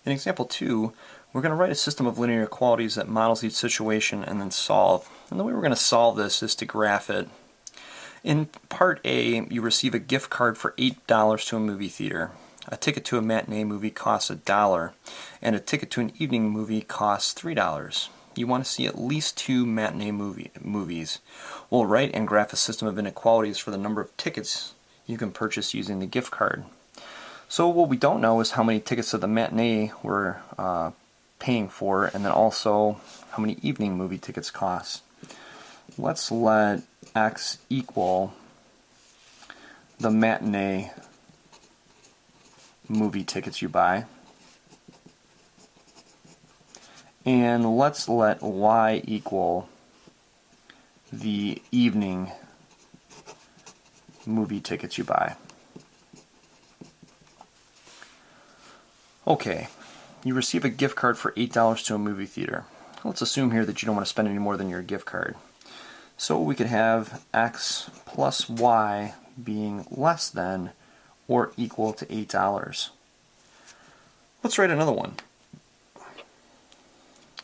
In example 2, we're going to write a system of linear inequalities that models each situation and then solve. And the way we're going to solve this is to graph it. In part A, you receive a gift card for $8 to a movie theater. A ticket to a matinee movie costs $1, and a ticket to an evening movie costs $3. You want to see at least 2 matinee movies. We'll write and graph a system of inequalities for the number of tickets you can purchase using the gift card. So what we don't know is how many tickets to the matinee we're paying for, and then also how many evening movie tickets cost. Let's let X equal the matinee movie tickets you buy, and let's let Y equal the evening movie tickets you buy. Okay, you receive a gift card for $8 to a movie theater. Let's assume here that you don't want to spend any more than your gift card. So we could have X plus Y being less than or equal to $8. Let's write another one.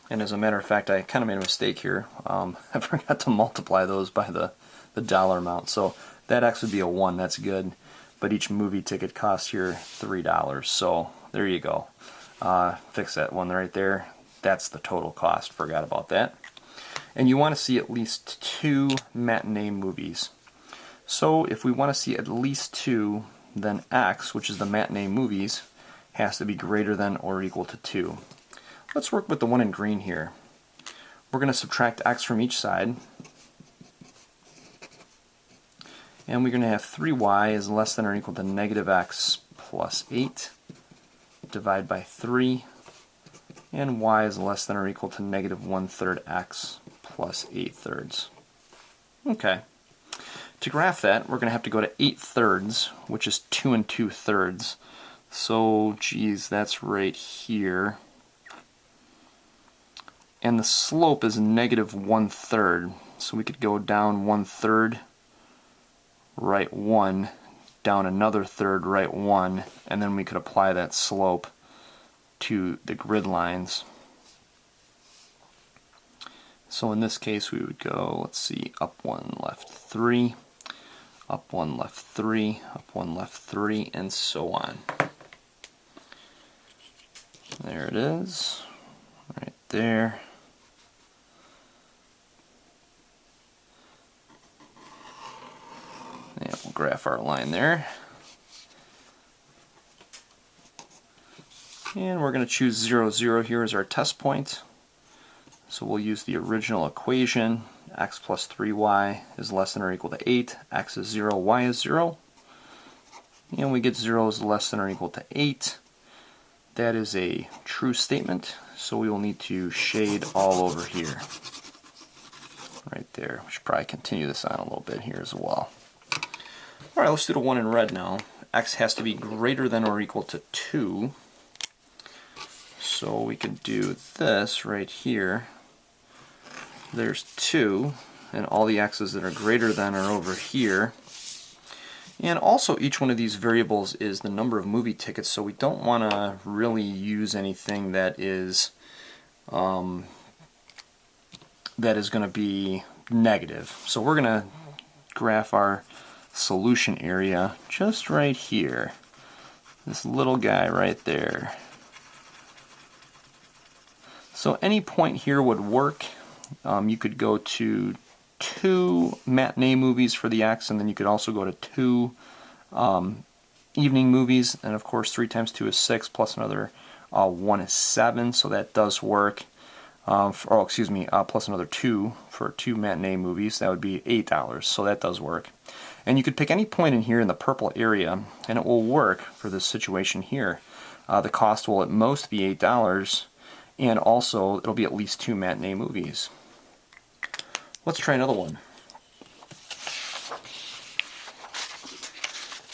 And as a matter of fact, I kind of made a mistake here. I forgot to multiply those by the dollar amount. So that X would be a 1, that's good. But each movie ticket costs here $3. So there you go. Fix that one right there. That's the total cost. Forgot about that. And you want to see at least 2 matinee movies. So if we want to see at least 2, then X, which is the matinee movies, has to be greater than or equal to 2. Let's work with the one in green here. We're going to subtract X from each side. And we're going to have 3Y is less than or equal to negative X plus 8. Divide by 3. And Y is less than or equal to negative 1/3 X plus 8/3. Okay. To graph that, we're going to have to go to 8/3, which is 2 2/3. So, geez, that's right here. And the slope is negative 1/3. So we could go down 1/3, right 1, down another third, right 1, and then we could apply that slope to the grid lines. So in this case we would go, let's see, up 1, left 3, up 1, left 3, up 1, left 3, and so on. There it is, right there. And we'll graph our line there. And we're going to choose 0, 0 here as our test point. So we'll use the original equation. X plus 3Y is less than or equal to 8. X is 0, Y is 0. And we get 0 is less than or equal to 8. That is a true statement, so we will need to shade all over here. Right there. We should probably continue this on a little bit here as well. Alright, let's do the one in red now. X has to be greater than or equal to 2. So we could do this right here. There's 2, and all the x's that are greater than are over here. And also each one of these variables is the number of movie tickets, so we don't want to really use anything that is going to be negative. So we're going to graph our solution area just right here. This little guy right there. So any point here would work. You could go to 2 matinee movies for the X, and then you could also go to 2 evening movies, and of course 3 times 2 is 6, plus another 1 is 7, so that does work. Plus another 2 for 2 matinee movies, that would be $8, so that does work. And you could pick any point in here in the purple area, and it will work for this situation here. The cost will at most be $8, and also it'll be at least 2 matinee movies. Let's try another one.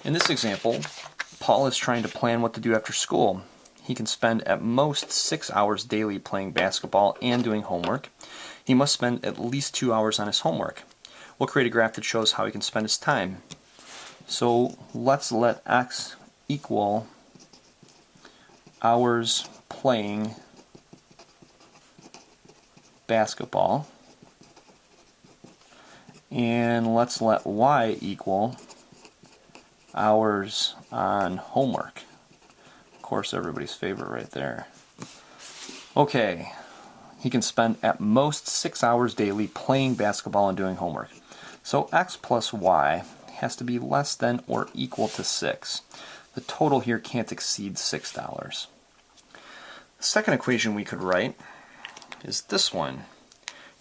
In this example, Paul is trying to plan what to do after school. He can spend at most 6 hours daily playing basketball and doing homework. He must spend at least 2 hours on his homework. We'll create a graph that shows how he can spend his time. So let's let x equal hours playing basketball, and let's let y equal hours on homework. Of course, everybody's favorite right there. Okay, he can spend at most 6 hours daily playing basketball and doing homework. So x plus y has to be less than or equal to 6. The total here can't exceed $6. The second equation we could write is this one.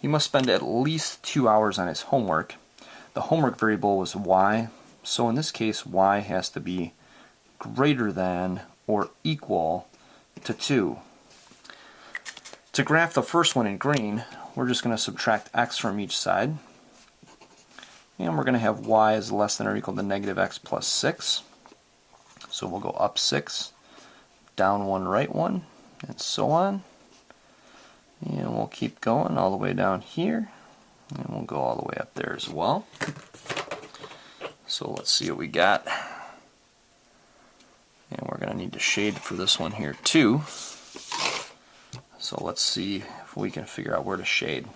He must spend at least 2 hours on his homework. The homework variable was y, so in this case y has to be greater than or equal to 2. To graph the first one in green, we're just going to subtract x from each side, and we're going to have y is less than or equal to negative x plus 6. So we'll go up 6, down 1, right 1, and so on. And we'll keep going all the way down here, and we'll go all the way up there as well. So let's see what we got. And we're going to need to shade for this one here too. So let's see if we can figure out where to shade.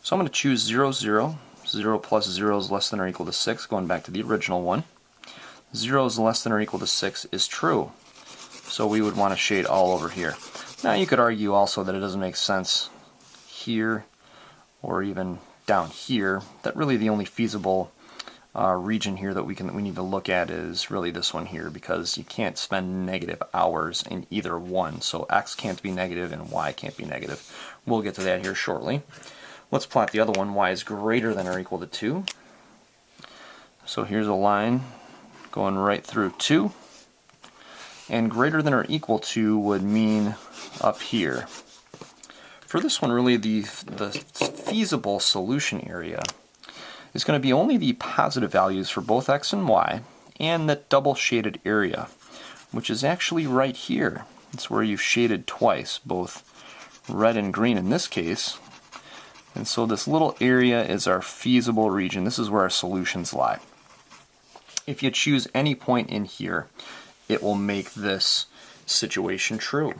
So I'm going to choose 0, 0. 0 plus 0 is less than or equal to 6, going back to the original one. 0 is less than or equal to 6 is true. So we would want to shade all over here. Now you could argue also that it doesn't make sense here or even down here, that really the only feasible region here that we need to look at is really this one here, because you can't spend negative hours in either one. So x can't be negative and y can't be negative. We'll get to that here shortly. Let's plot the other one. Y is greater than or equal to 2. So here's a line going right through 2. And greater than or equal to would mean up here. For this one, really the feasible solution area is going to be only the positive values for both x and y, and that double shaded area, which is actually right here. It's where you've shaded twice, both red and green in this case. And so this little area is our feasible region. This is where our solutions lie. If you choose any point in here, it will make this situation true.